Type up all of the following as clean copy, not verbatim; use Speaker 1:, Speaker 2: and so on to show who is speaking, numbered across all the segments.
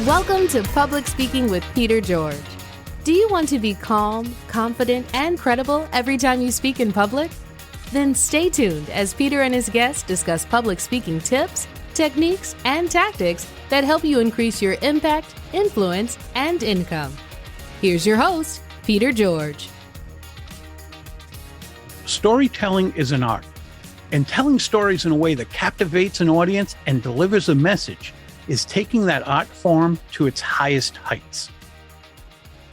Speaker 1: Welcome to Public Speaking with Peter George. Do you want to be calm, confident, and credible every time you speak in public? Then stay tuned as Peter and his guests discuss public speaking tips, techniques, and tactics that help you increase your impact, influence, and income. Here's your host, Peter George.
Speaker 2: Storytelling is an art, and telling stories in a way that captivates an audience and delivers a message is taking that art form to its highest heights.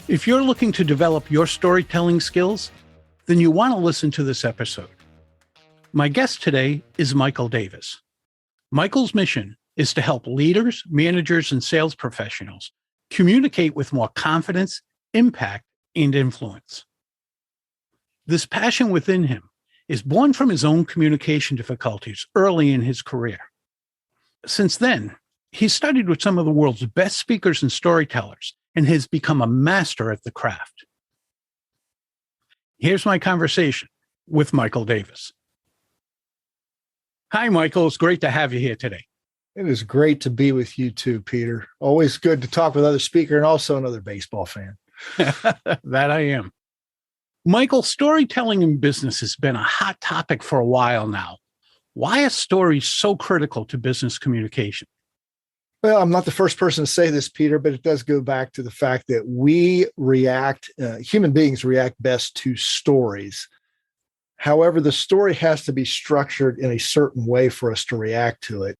Speaker 2: If you're looking to develop your storytelling skills, then you want to listen to this episode. My guest today is Michael Davis. Michael's mission is to help leaders, managers, and sales professionals communicate with more confidence, impact, and influence. This passion within him is born from his own communication difficulties early in his career. Since then, he studied with some of the world's best speakers and storytellers and has become a master at the craft. Here's my conversation with Michael Davis. Hi, Michael. It's great to have you here today.
Speaker 3: It is great to be with you too, Peter. Always good to talk with another speaker and also another baseball fan.
Speaker 2: That I am. Michael, storytelling in business has been a hot topic for a while now. Why are stories so critical to business communication?
Speaker 3: Well, I'm not the first person to say this, Peter, but it does go back to the fact that human beings react best to stories. However, the story has to be structured in a certain way for us to react to it.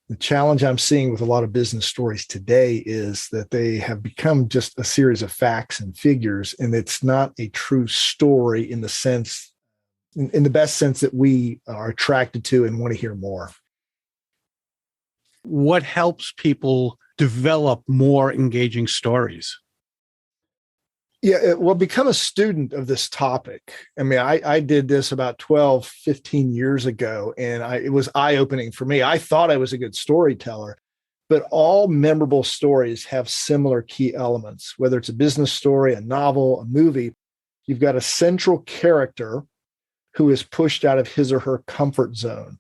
Speaker 3: The challenge I'm seeing with a lot of business stories today is that they have become just a series of facts and figures, and it's not a true story in the best sense that we are attracted to and want to hear more.
Speaker 2: What helps people develop more engaging stories?
Speaker 3: Yeah, well, become a student of this topic. I mean, I did this about 12, 15 years ago, and it was eye-opening for me. I thought I was a good storyteller, but all memorable stories have similar key elements. Whether it's a business story, a novel, a movie, you've got a central character who is pushed out of his or her comfort zone,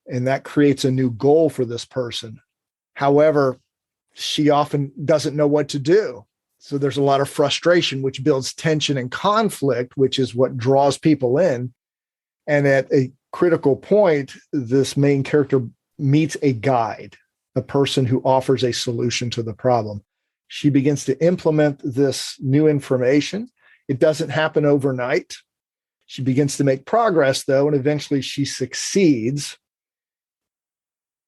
Speaker 3: and that creates a new goal for this person. However, she often doesn't know what to do. So there's a lot of frustration, which builds tension and conflict, which is what draws people in. And at a critical point, this main character meets a guide, a person who offers a solution to the problem. She begins to implement this new information. It doesn't happen overnight. She begins to make progress, though, and eventually she succeeds.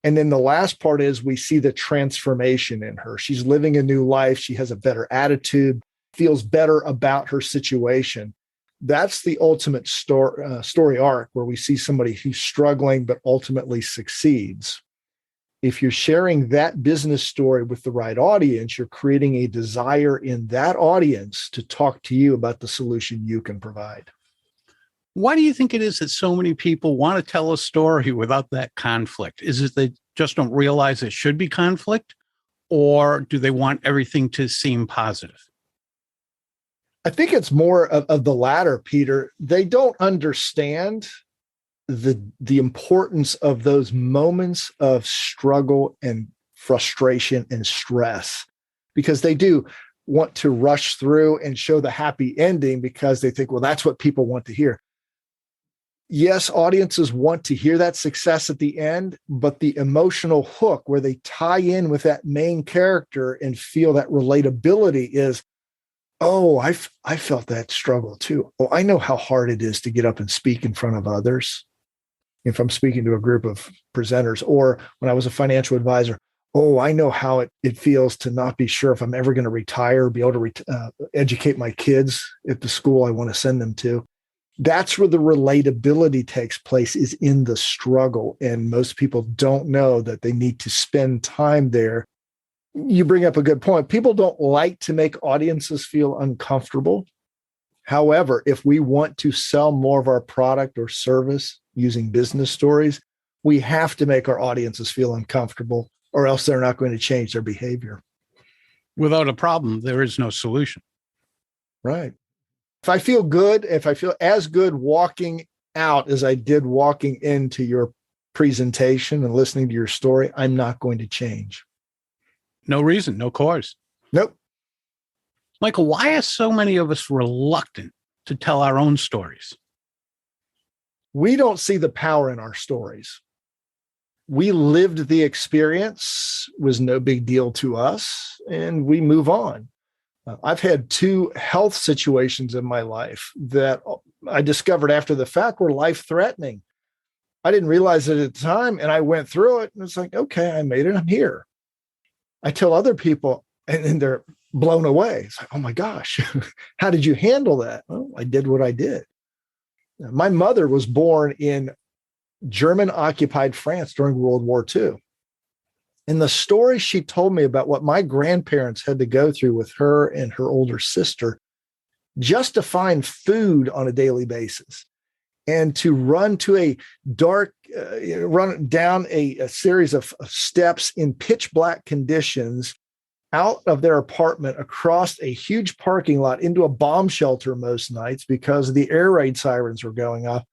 Speaker 3: And then the last part is we see the transformation in her. She's living a new life. She has a better attitude, feels better about her situation. That's the ultimate story arc, where we see somebody who's struggling but ultimately succeeds. If you're sharing that business story with the right audience, you're creating a desire in that audience to talk to you about the solution you can provide.
Speaker 2: Why do you think it is that so many people want to tell a story without that conflict? Is it they just don't realize it should be conflict, or do they want everything to seem positive?
Speaker 3: I think it's more of the latter, Peter. They don't understand the importance of those moments of struggle and frustration and stress, because they do want to rush through and show the happy ending because they think, well, that's what people want to hear. Yes, audiences want to hear that success at the end, but the emotional hook where they tie in with that main character and feel that relatability is, oh, I felt that struggle too. Oh, I know how hard it is to get up and speak in front of others. If I'm speaking to a group of presenters, or when I was a financial advisor, oh, I know how it feels to not be sure if I'm ever going to retire, be able to educate my kids at the school I want to send them to. That's where the relatability takes place, is in the struggle. And most people don't know that they need to spend time there. You bring up a good point. People don't like to make audiences feel uncomfortable. However, if we want to sell more of our product or service using business stories, we have to make our audiences feel uncomfortable, or else they're not going to change their behavior.
Speaker 2: Without a problem, there is no solution.
Speaker 3: Right. If I feel as good walking out as I did walking into your presentation and listening to your story, I'm not going to change.
Speaker 2: No reason, no cause.
Speaker 3: Nope.
Speaker 2: Michael, why are so many of us reluctant to tell our own stories?
Speaker 3: We don't see the power in our stories. We lived the experience, was no big deal to us, and we move on. I've had two health situations in my life that I discovered after the fact were life-threatening. I didn't realize it at the time, and I went through it, and it's like, okay, I made it. I'm here. I tell other people, and they're blown away. It's like, oh my gosh, how did you handle that? Well, I did what I did. My mother was born in German-occupied France during World War II. And the story she told me about what my grandparents had to go through with her and her older sister just to find food on a daily basis and to run to a dark, run down a series of steps in pitch black conditions out of their apartment across a huge parking lot into a bomb shelter most nights because the air raid sirens were going off.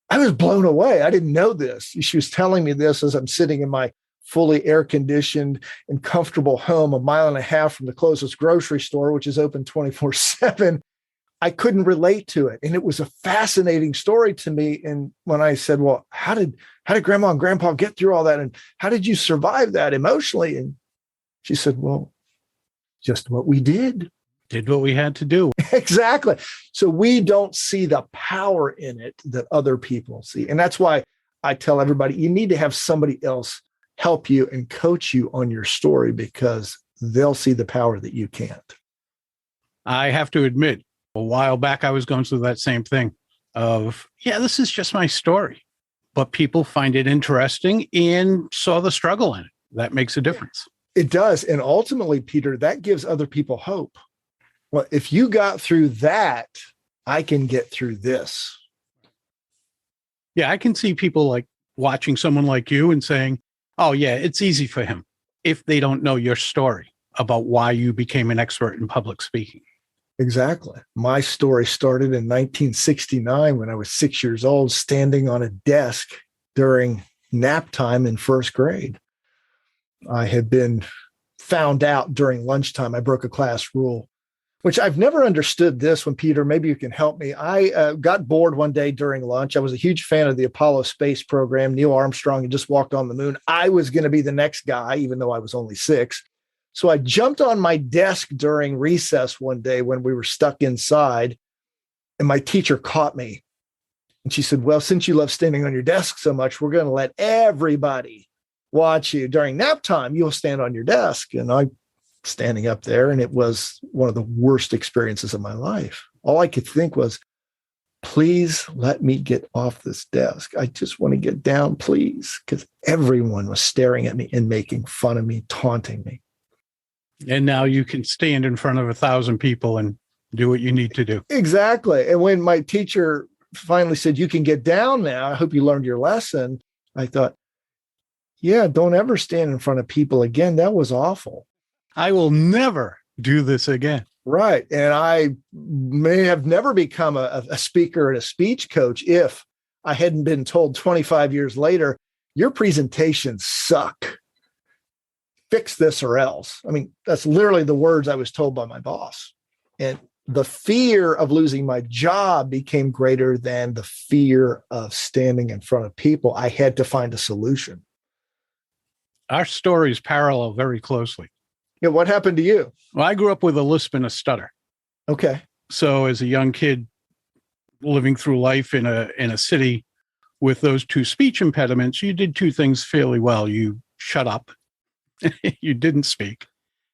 Speaker 3: I was blown away. I didn't know this. She was telling me this as I'm sitting in my fully air-conditioned and comfortable home, 1.5 miles from the closest grocery store, which is open 24/7. I couldn't relate to it. And it was a fascinating story to me. And when I said, well, how did grandma and grandpa get through all that? And how did you survive that emotionally? And she said, well, just what we did.
Speaker 2: Did what we had to do.
Speaker 3: Exactly. So we don't see the power in it that other people see. And that's why I tell everybody, you need to have somebody else help you and coach you on your story because they'll see the power that you can't.
Speaker 2: I have to admit, a while back, I was going through that same thing of, yeah, this is just my story, but people find it interesting and saw the struggle in it. That makes a difference.
Speaker 3: It does. And ultimately, Peter, that gives other people hope. Well, if you got through that, I can get through this.
Speaker 2: Yeah, I can see people like watching someone like you and saying, oh, yeah, it's easy for him if they don't know your story about why you became an expert in public speaking.
Speaker 3: Exactly. My story started in 1969 when I was 6 years old, standing on a desk during nap time in first grade. I had been found out during lunchtime. I broke a class rule, which I've never understood this one, Peter. Maybe you can help me. I got bored one day during lunch. I was a huge fan of the Apollo space program. Neil Armstrong had just walked on the moon. I was going to be the next guy, even though I was only 6. So I jumped on my desk during recess one day when we were stuck inside, and my teacher caught me. And she said, well, since you love standing on your desk so much, we're going to let everybody watch you. During nap time, you'll stand on your desk. And I standing up there, and it was one of the worst experiences of my life. All I could think was, please let me get off this desk. I just want to get down, please, because everyone was staring at me and making fun of me, taunting me.
Speaker 2: And now you can stand in front of 1,000 people and do what you need to do.
Speaker 3: Exactly. And when my teacher finally said, you can get down now, I hope you learned your lesson, I thought, yeah, don't ever stand in front of people again. That was awful.
Speaker 2: I will never do this again.
Speaker 3: Right. And I may have never become a speaker and a speech coach if I hadn't been told 25 years later, your presentations suck. Fix this or else. I mean, that's literally the words I was told by my boss. And the fear of losing my job became greater than the fear of standing in front of people. I had to find a solution.
Speaker 2: Our stories parallel very closely.
Speaker 3: Yeah, what happened to you?
Speaker 2: Well, I grew up with a lisp and a stutter.
Speaker 3: Okay.
Speaker 2: So as a young kid living through life in a city with those two speech impediments, you did two things fairly well. You shut up. You didn't speak.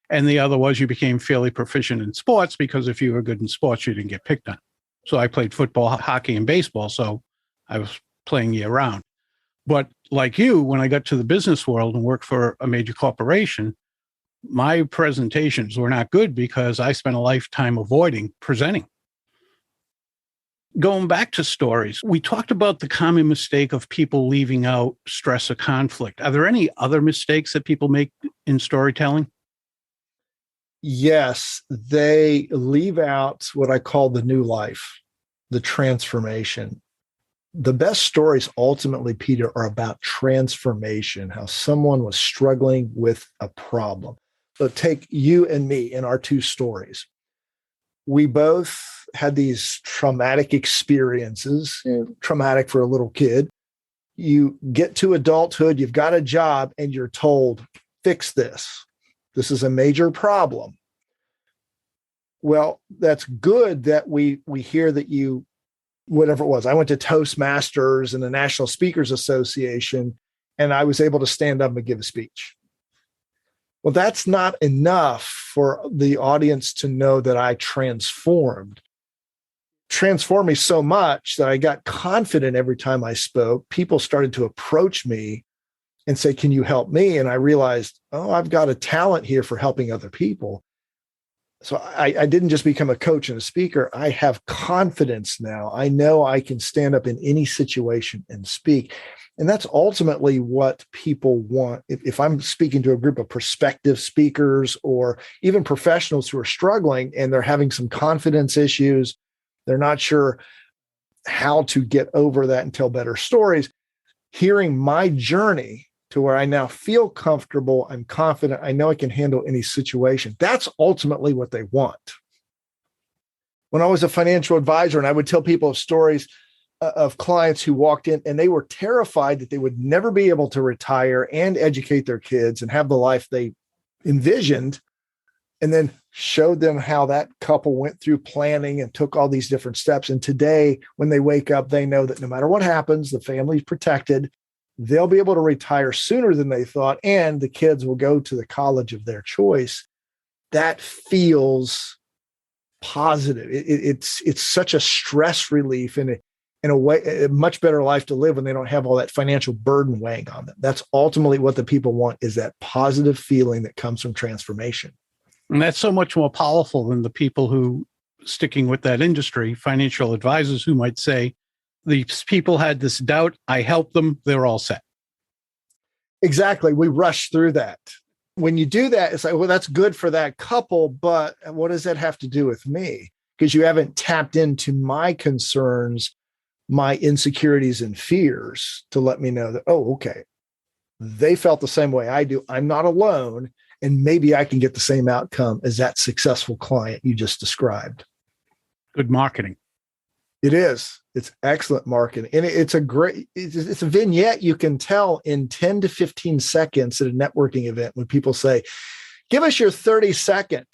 Speaker 2: And the other was you became fairly proficient in sports because if you were good in sports, you didn't get picked on. So I played football, hockey, and baseball. So I was playing year round. But like you, when I got to the business world and worked for a major corporation, my presentations were not good because I spent a lifetime avoiding presenting. Going back to stories, we talked about the common mistake of people leaving out stress or conflict. Are there any other mistakes that people make in storytelling?
Speaker 3: Yes, they leave out what I call the new life, the transformation. The best stories ultimately, Peter, are about transformation, how someone was struggling with a problem. So take you and me in our two stories. We both had these traumatic experiences, traumatic for a little kid. You get to adulthood, you've got a job, and you're told, fix this. This is a major problem. Well, that's good that we hear that you, whatever it was, I went to Toastmasters and the National Speakers Association, and I was able to stand up and give a speech. Well, that's not enough for the audience to know that I transformed me so much that I got confident every time I spoke. People started to approach me and say, can you help me? And I realized, oh, I've got a talent here for helping other people. So I didn't just become a coach and a speaker. I have confidence now. I know I can stand up in any situation and speak. And that's ultimately what people want. If I'm speaking to a group of prospective speakers or even professionals who are struggling and they're having some confidence issues, they're not sure how to get over that and tell better stories, hearing my journey to where I now feel comfortable, I'm confident, I know I can handle any situation. That's ultimately what they want. When I was a financial advisor and I would tell people stories of clients who walked in and they were terrified that they would never be able to retire and educate their kids and have the life they envisioned, and then showed them how that couple went through planning and took all these different steps. And today, when they wake up, they know that no matter what happens, the family's protected. They'll be able to retire sooner than they thought, and the kids will go to the college of their choice. That feels positive. It's such a stress relief and in a way, a much better life to live when they don't have all that financial burden weighing on them. That's ultimately what the people want, is that positive feeling that comes from transformation.
Speaker 2: And that's so much more powerful than the people who, sticking with that industry, financial advisors who might say, these people had this doubt, I helped them, they're all set.
Speaker 3: Exactly. We rush through that. When you do that, it's like, well, that's good for that couple, but what does that have to do with me? Because you haven't tapped into my concerns, my insecurities and fears to let me know that, oh, okay, they felt the same way I do. I'm not alone. And maybe I can get the same outcome as that successful client you just described.
Speaker 2: Good marketing.
Speaker 3: It is. It's excellent marketing. And it's a vignette you can tell in 10 to 15 seconds at a networking event when people say, give us your 30 second.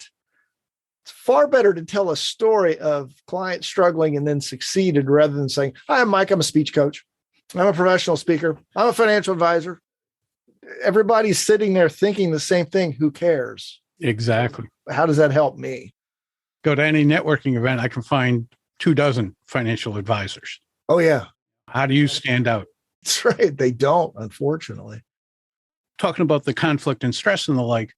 Speaker 3: It's far better to tell a story of clients struggling and then succeeded rather than saying, hi, I'm Mike. I'm a speech coach. I'm a professional speaker. I'm a financial advisor. Everybody's sitting there thinking the same thing. Who cares?
Speaker 2: Exactly.
Speaker 3: How does that help me?
Speaker 2: Go to any networking event, I can find 24 financial advisors.
Speaker 3: Oh, yeah.
Speaker 2: How do you stand out?
Speaker 3: That's right. They don't, unfortunately.
Speaker 2: Talking about the conflict and stress and the like,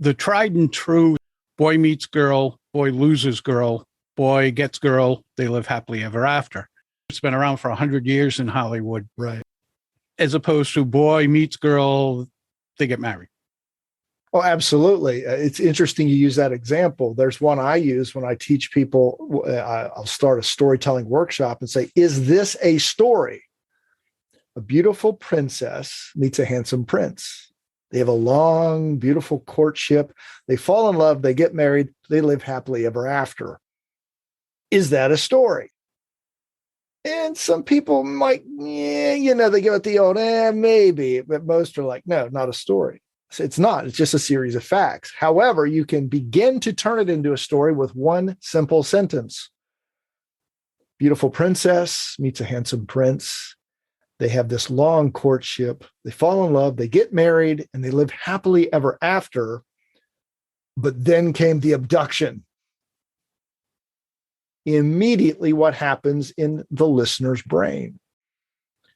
Speaker 2: the tried and true boy meets girl, boy loses girl, boy gets girl, they live happily ever after. It's been around for 100 years in Hollywood.
Speaker 3: Right.
Speaker 2: As opposed to boy meets girl, they get married.
Speaker 3: Oh, absolutely. It's interesting you use that example. There's one I use when I teach people. I'll start a storytelling workshop and say, is this a story? A beautiful princess meets a handsome prince. They have a long, beautiful courtship. They fall in love. They get married. They live happily ever after. Is that a story? And some people might, they give it the old, maybe. But most are like, no, not a story. It's not. It's just a series of facts. However, you can begin to turn it into a story with one simple sentence. Beautiful princess meets a handsome prince. They have this long courtship. They fall in love. They get married, and they live happily ever after. But then came the abduction. Immediately, what happens in the listener's brain?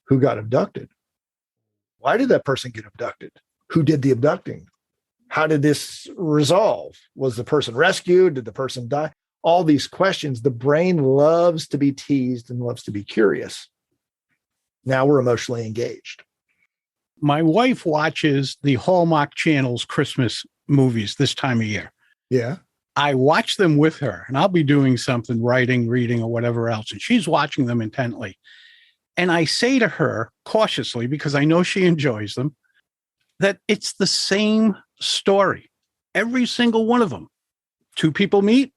Speaker 3: Who got abducted? Why did that person get abducted? Who did the abducting? How did this resolve? Was the person rescued? Did the person die? All these questions. The brain loves to be teased and loves to be curious. Now we're emotionally engaged.
Speaker 2: My wife watches the Hallmark Channel's Christmas movies this time of year.
Speaker 3: Yeah.
Speaker 2: I watch them with her, and I'll be doing something, writing, reading, or whatever else, and she's watching them intently. And I say to her cautiously, because I know she enjoys them, that it's the same story. Every single one of them. Two people meet.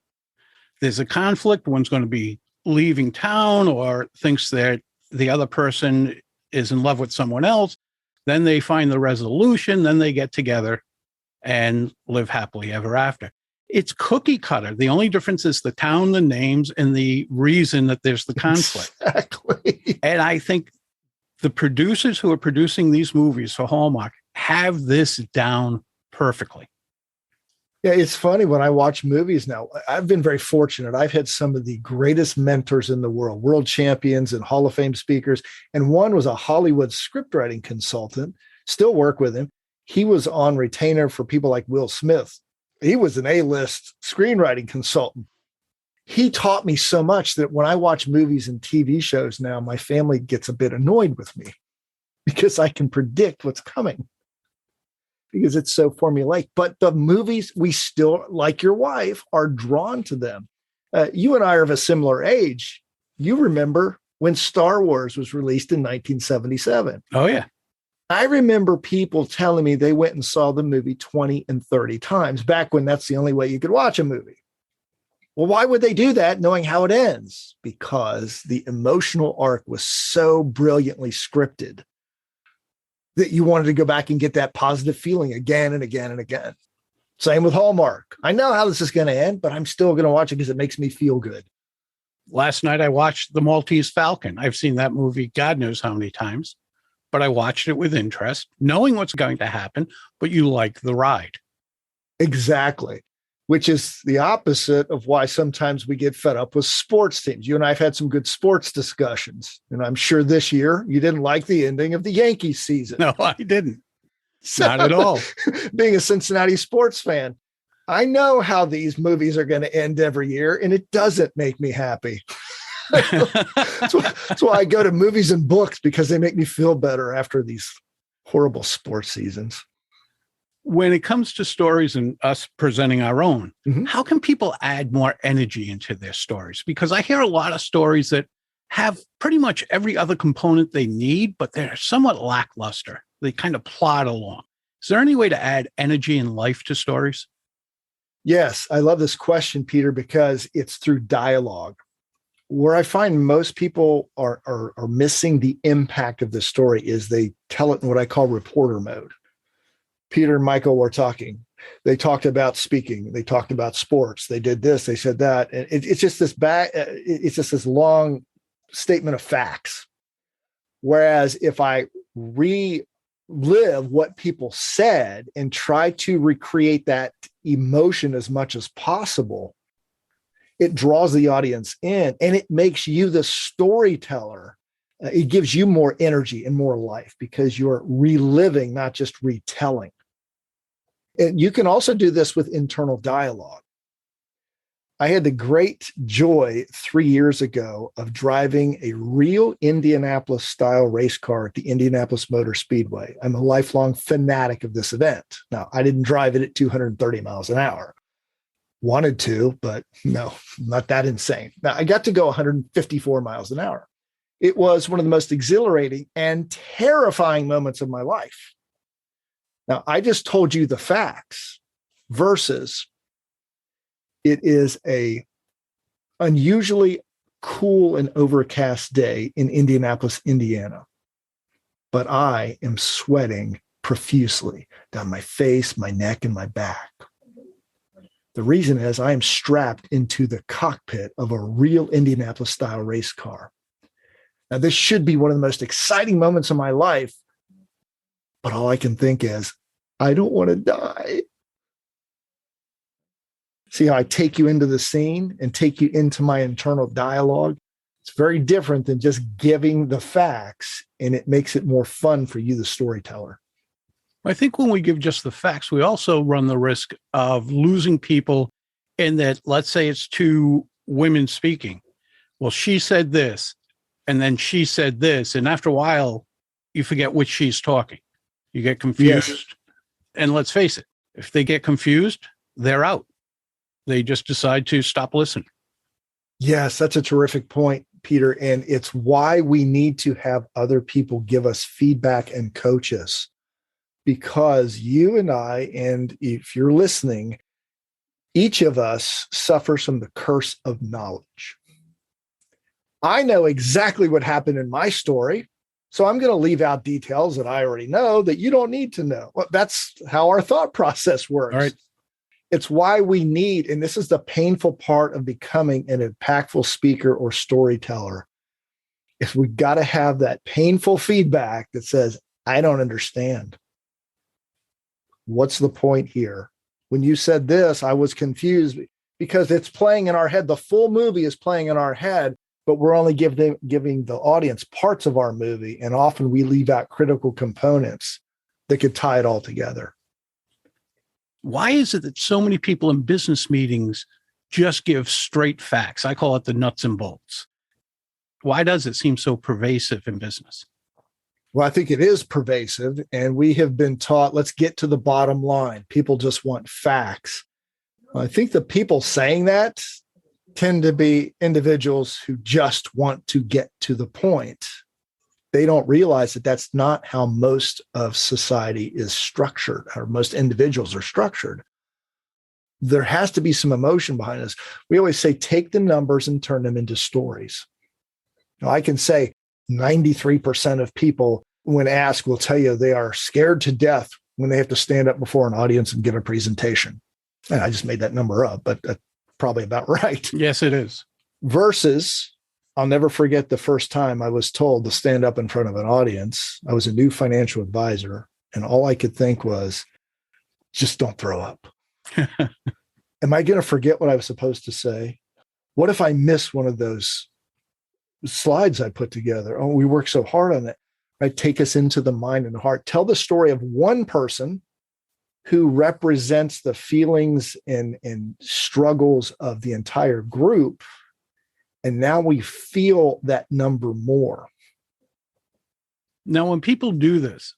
Speaker 2: There's a conflict. One's going to be leaving town or thinks that the other person is in love with someone else. Then they find the resolution. Then they get together and live happily ever after. It's cookie cutter. The only difference is the town, the names, and the reason that there's the conflict.
Speaker 3: Exactly.
Speaker 2: And I think the producers who are producing these movies for Hallmark have this down perfectly.
Speaker 3: Yeah, it's funny when I watch movies now. I've been very fortunate. I've had some of the greatest mentors in the world champions and Hall of Fame speakers. And one was a Hollywood scriptwriting consultant, still work with him. He was on retainer for people like Will Smith. He was an A-list screenwriting consultant. He taught me so much that when I watch movies and TV shows now, my family gets a bit annoyed with me because I can predict what's coming because it's so formulaic. But the movies, we still, like your wife, are drawn to them. You and I are of a similar age. You remember when Star Wars was released in 1977.
Speaker 2: Oh, yeah.
Speaker 3: I remember people telling me they went and saw the movie 20 and 30 times back when that's the only way you could watch a movie. Well, why would they do that knowing how it ends? Because the emotional arc was so brilliantly scripted that you wanted to go back and get that positive feeling again and again and again. Same with Hallmark. I know how this is going to end, but I'm still going to watch it because it makes me feel good.
Speaker 2: Last night I watched The Maltese Falcon. I've seen that movie God knows how many times, but I watched it with interest, knowing what's going to happen, but you like the ride.
Speaker 3: Exactly. Which is the opposite of why sometimes we get fed up with sports teams. You and I have had some good sports discussions, and I'm sure this year you didn't like the ending of the Yankees season.
Speaker 2: No, I didn't. Not at all.
Speaker 3: Being a Cincinnati sports fan, I know how these movies are going to end every year, and it doesn't make me happy. That's why I go to movies and books, because they make me feel better after these horrible sports seasons.
Speaker 2: When it comes to stories and us presenting our own, how can people add more energy into their stories? Because I hear a lot of stories that have pretty much every other component they need, but they're somewhat lackluster. They kind of plod along. Is there any way to add energy and life to stories?
Speaker 3: Yes, I love this question, Peter, because it's through dialogue. Where I find most people are missing the impact of the story is they tell it in what I call reporter mode. Peter and Michael were talking. They talked about speaking. They talked about sports. They did this. They said that. And it's just this long statement of facts. Whereas if I relive what people said and try to recreate that emotion as much as possible, it draws the audience in, and it makes you the storyteller. It gives you more energy and more life because you're reliving, not just retelling. And you can also do this with internal dialogue. I had the great joy 3 years ago of driving a real Indianapolis style race car at the Indianapolis Motor Speedway. I'm a lifelong fanatic of this event. Now, I didn't drive it at 230 miles an hour. Wanted to, but no, not that insane. Now, I got to go 154 miles an hour. It was one of the most exhilarating and terrifying moments of my life. Now, I just told you the facts versus it is a unusually cool and overcast day in Indianapolis, Indiana. But I am sweating profusely down my face, my neck, and my back. The reason is I am strapped into the cockpit of a real Indianapolis style race car. Now, this should be one of the most exciting moments of my life, but all I can think is, I don't want to die. See how I take you into the scene and take you into my internal dialogue? It's very different than just giving the facts, and it makes it more fun for you, the storyteller.
Speaker 2: I think when we give just the facts, we also run the risk of losing people in that, let's say it's two women speaking. Well, she said this, and then she said this. And after a while, you forget which she's talking. You get confused. Yes. And let's face it, if they get confused, they're out. They just decide to stop listening.
Speaker 3: Yes, that's a terrific point, Peter, and it's why we need to have other people give us feedback and coach us. Because you and I, and if you're listening, each of us suffers from the curse of knowledge. I know exactly what happened in my story, so I'm going to leave out details that I already know that you don't need to know. Well, that's how our thought process works.
Speaker 2: All right.
Speaker 3: It's why we need, and this is the painful part of becoming an impactful speaker or storyteller, is we got to have that painful feedback that says, I don't understand. What's the point here? When you said this, I was confused because it's playing in our head. The full movie is playing in our head, but we're only giving the audience parts of our movie. And often we leave out critical components that could tie it all together.
Speaker 2: Why is it that so many people in business meetings just give straight facts? I call it the nuts and bolts. Why does it seem so pervasive in business?
Speaker 3: Well, I think it is pervasive, and we have been taught, let's get to the bottom line. People just want facts. I think the people saying that tend to be individuals who just want to get to the point. They don't realize that that's not how most of society is structured, or most individuals are structured. There has to be some emotion behind this. We always say, take the numbers and turn them into stories. Now, I can say 93% of people, when asked, will tell you they are scared to death when they have to stand up before an audience and give a presentation. And I just made that number up, but that's probably about right.
Speaker 2: Yes, it is.
Speaker 3: Versus, I'll never forget the first time I was told to stand up in front of an audience. I was a new financial advisor, and all I could think was, just don't throw up. Am I going to forget what I was supposed to say? What if I miss one of those slides I put together? Oh, we worked so hard on it. Right? Take us into the mind and the heart. Tell the story of one person who represents the feelings and struggles of the entire group. And now we feel that number more.
Speaker 2: Now, when people do this,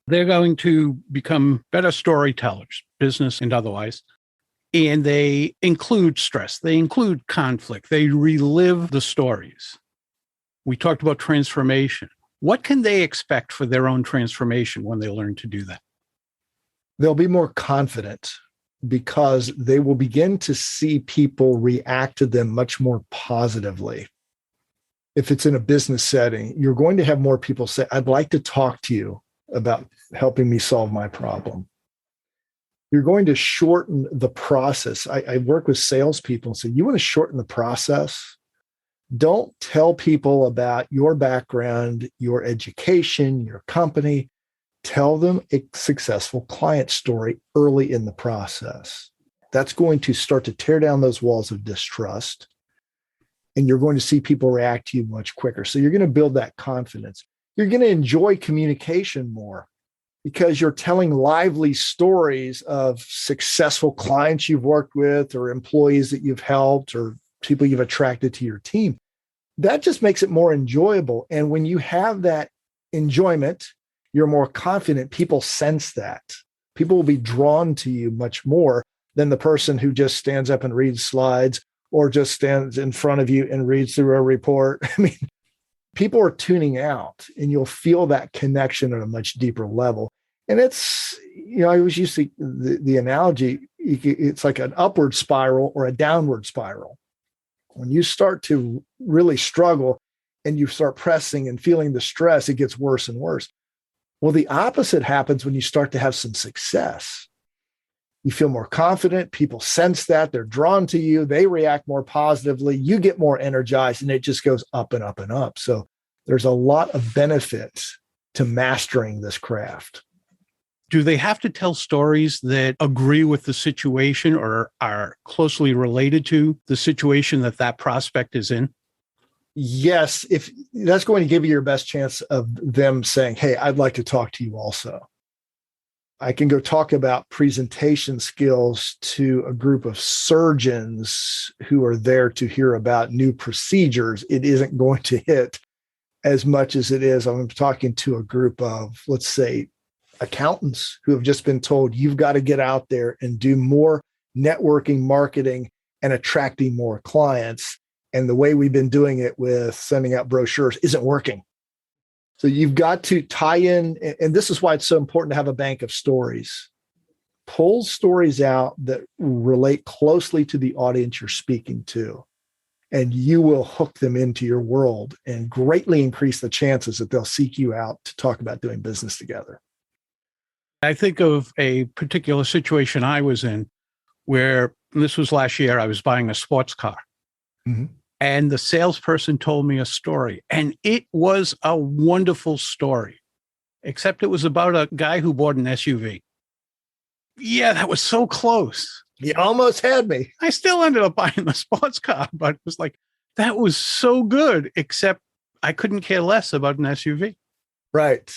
Speaker 2: they're going to become better storytellers, business and otherwise. And they include stress. They include conflict. They relive the stories. We talked about transformation. What can they expect for their own transformation when they learn to do that?
Speaker 3: They'll be more confident because they will begin to see people react to them much more positively. If it's in a business setting, you're going to have more people say, I'd like to talk to you about helping me solve my problem. You're going to shorten the process. I work with salespeople and say, you want to shorten the process? Don't tell people about your background, your education, your company. Tell them a successful client story early in the process. That's going to start to tear down those walls of distrust. And you're going to see people react to you much quicker. So you're going to build that confidence. You're going to enjoy communication more because you're telling lively stories of successful clients you've worked with or employees that you've helped or people you've attracted to your team. That just makes it more enjoyable. And when you have that enjoyment, you're more confident. People sense that. People will be drawn to you much more than the person who just stands up and reads slides or just stands in front of you and reads through a report. I mean, people are tuning out and you'll feel that connection at a much deeper level. And it's, I always use the analogy, it's like an upward spiral or a downward spiral. When you start to really struggle and you start pressing and feeling the stress, it gets worse and worse. Well, the opposite happens when you start to have some success. You feel more confident. People sense that. They're drawn to you. They react more positively. You get more energized, and it just goes up and up and up. So there's a lot of benefit to mastering this craft.
Speaker 2: Do they have to tell stories that agree with the situation or are closely related to the situation that prospect is in?
Speaker 3: Yes, if that's going to give you your best chance of them saying, hey, I'd like to talk to you also. I can go talk about presentation skills to a group of surgeons who are there to hear about new procedures. It isn't going to hit as much as it is. I'm talking to a group of, let's say, accountants who have just been told, you've got to get out there and do more networking, marketing, and attracting more clients. and the way we've been doing it with sending out brochures isn't working. So you've got to tie in, and this is why it's so important to have a bank of stories. Pull stories out that relate closely to the audience you're speaking to, and you will hook them into your world and greatly increase the chances that they'll seek you out to talk about doing business together.
Speaker 2: I think of a particular situation I was in where, and this was last year, I was buying a sports car. Mm-hmm. And the salesperson told me a story, and it was a wonderful story, except it was about a guy who bought an SUV. Yeah, that was so close.
Speaker 3: You almost had me.
Speaker 2: I still ended up buying the sports car, but it was like, that was so good, except I couldn't care less about an SUV.
Speaker 3: Right.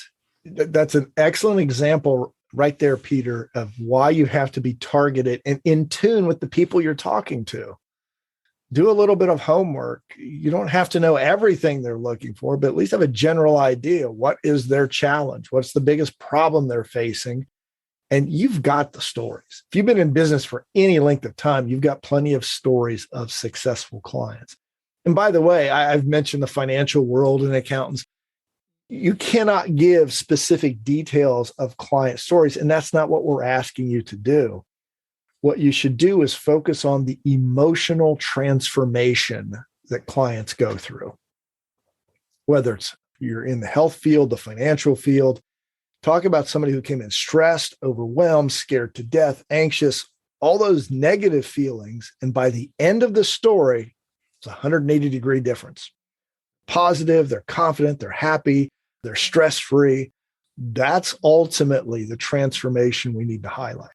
Speaker 3: That's an excellent example right there, Peter, of why you have to be targeted and in tune with the people you're talking to. Do a little bit of homework. You don't have to know everything they're looking for, but at least have a general idea. What is their challenge? What's the biggest problem they're facing? And you've got the stories. If you've been in business for any length of time, you've got plenty of stories of successful clients. And by the way, I've mentioned the financial world and accountants. You cannot give specific details of client stories, and that's not what we're asking you to do. What you should do is focus on the emotional transformation that clients go through. Whether it's you're in the health field, the financial field, talk about somebody who came in stressed, overwhelmed, scared to death, anxious, all those negative feelings. And by the end of the story, it's a 180-degree difference. Positive, they're confident, they're happy, they're stress-free. That's ultimately the transformation we need to highlight.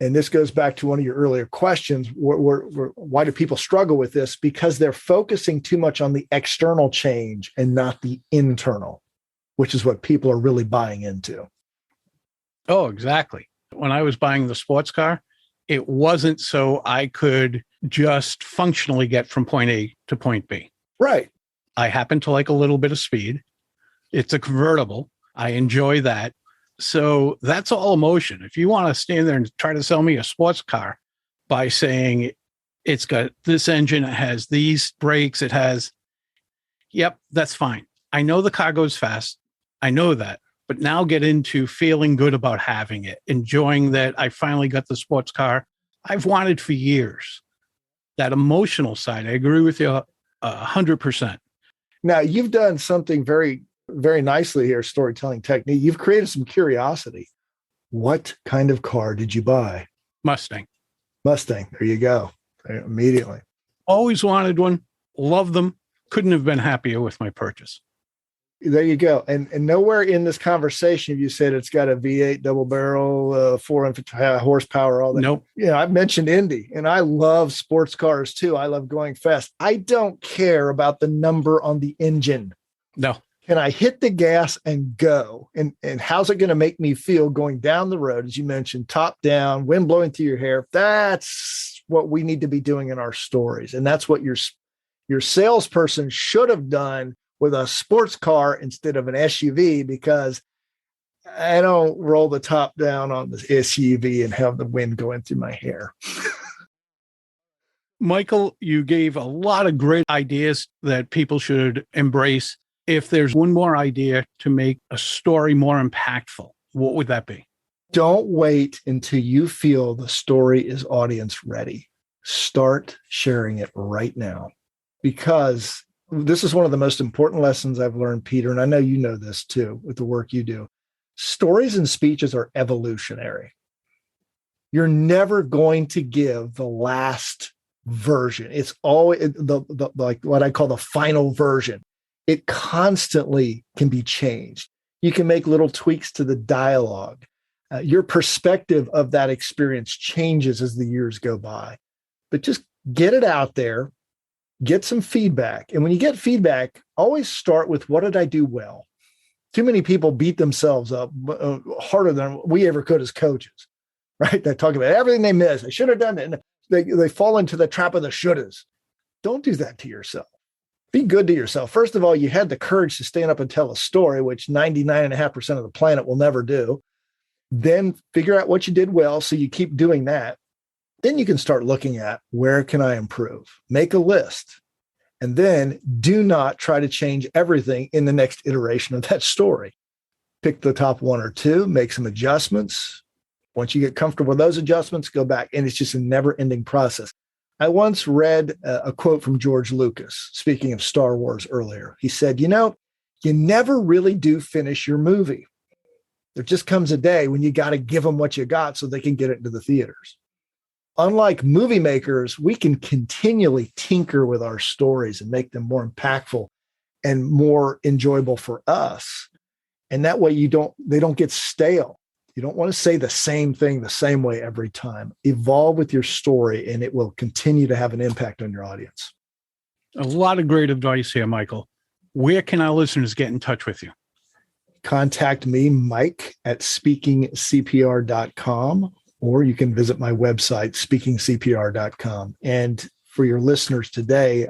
Speaker 3: And this goes back to one of your earlier questions. Why do people struggle with this? Because they're focusing too much on the external change and not the internal, which is what people are really buying into.
Speaker 2: Oh, exactly. When I was buying the sports car, it wasn't so I could just functionally get from point A to point B.
Speaker 3: Right.
Speaker 2: I happen to like a little bit of speed. It's a convertible. I enjoy that. So that's all emotion. If you want to stand there and try to sell me a sports car by saying it's got this engine, it has these brakes, it has, yep, that's fine. I know the car goes fast. I know that. But now get into feeling good about having it, enjoying that I finally got the sports car I've wanted for years. That emotional side, I agree with you 100%.
Speaker 3: Now, you've done something very, very nicely here, storytelling technique. You've created some curiosity. What kind of car did you buy?
Speaker 2: Mustang.
Speaker 3: There you go. Immediately.
Speaker 2: Always wanted one. Love them. Couldn't have been happier with my purchase.
Speaker 3: There you go. And nowhere in this conversation you said it's got a V8 double barrel, 450 horsepower, all that.
Speaker 2: Nope.
Speaker 3: Yeah, I've mentioned Indy, and I love sports cars too. I love going fast. I don't care about the number on the engine.
Speaker 2: No.
Speaker 3: Can I hit the gas and go? And how's it going to make me feel going down the road? As you mentioned, top down, wind blowing through your hair. That's what we need to be doing in our stories. And that's what your salesperson should have done with a sports car instead of an SUV, because I don't roll the top down on the SUV and have the wind going through my hair.
Speaker 2: Michael, you gave a lot of great ideas that people should embrace. If there's one more idea to make a story more impactful, what would that be?
Speaker 3: Don't wait until you feel the story is audience ready. Start sharing it right now, because this is one of the most important lessons I've learned, Peter, and I know you know this too with the work you do. Stories and speeches are evolutionary. You're never going to give the last version. It's always the like what I call the final version. It constantly can be changed. You can make little tweaks to the dialogue. Your perspective of that experience changes as the years go by. But just get it out there. Get some feedback. And when you get feedback, always start with, what did I do well? Too many people beat themselves up harder than we ever could as coaches, right? They talk about everything they miss. They should have done it. And they fall into the trap of the shouldas. Don't do that to yourself. Be good to yourself. First of all, you had the courage to stand up and tell a story, which 99.5% of the planet will never do. Then figure out what you did well, so you keep doing that. Then you can start looking at, where can I improve? Make a list. And then do not try to change everything in the next iteration of that story. Pick the top one or two, make some adjustments. Once you get comfortable with those adjustments, go back. And it's just a never-ending process. I once read a quote from George Lucas, speaking of Star Wars earlier. He said, you never really do finish your movie. There just comes a day when you got to give them what you got so they can get it into the theaters. Unlike movie makers, we can continually tinker with our stories and make them more impactful and more enjoyable for us. And that way they don't get stale. You don't want to say the same thing the same way every time. Evolve with your story and it will continue to have an impact on your audience.
Speaker 2: A lot of great advice here, Michael. Where can our listeners get in touch with you?
Speaker 3: Contact me, Mike, at speakingcpr.com. Or you can visit my website, speakingcpr.com. And for your listeners today,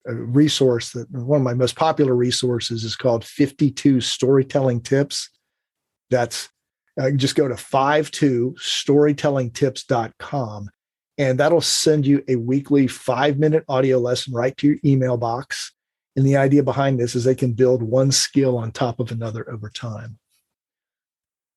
Speaker 3: a resource one of my most popular resources is called 52 Storytelling Tips. That's just go to 52storytellingtips.com. And that'll send you a weekly 5-minute audio lesson right to your email box. And the idea behind this is they can build one skill on top of another over time.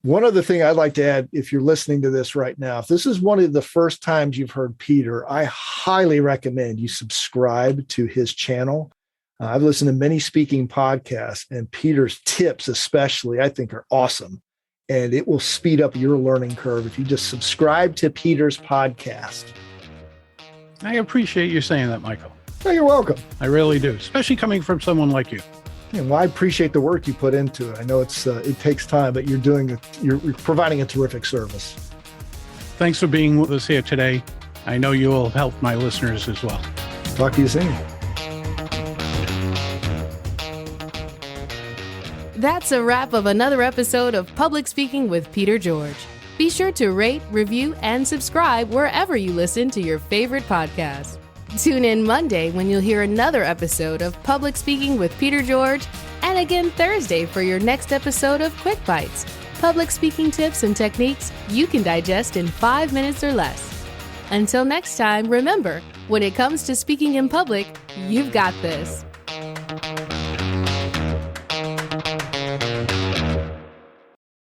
Speaker 3: One other thing I'd like to add, if you're listening to this right now, if this is one of the first times you've heard Peter, I highly recommend you subscribe to his channel. I've listened to many speaking podcasts, and Peter's tips especially, I think, are awesome. And it will speed up your learning curve if you just subscribe to Peter's podcast.
Speaker 2: I appreciate you saying that, Michael.
Speaker 3: Oh, you're welcome.
Speaker 2: I really do, especially coming from someone like you.
Speaker 3: Well, I appreciate the work you put into it. I know it takes time, but you're providing a terrific service.
Speaker 2: Thanks for being with us here today. I know you will help my listeners as well.
Speaker 3: Talk to you soon.
Speaker 1: That's a wrap of another episode of Public Speaking with Peter George. Be sure to rate, review, and subscribe wherever you listen to your favorite podcast. Tune in Monday when you'll hear another episode of Public Speaking with Peter George, and again Thursday for your next episode of Quick Bites, public speaking tips and techniques you can digest in 5 minutes or less. Until next time, remember, when it comes to speaking in public, you've got this.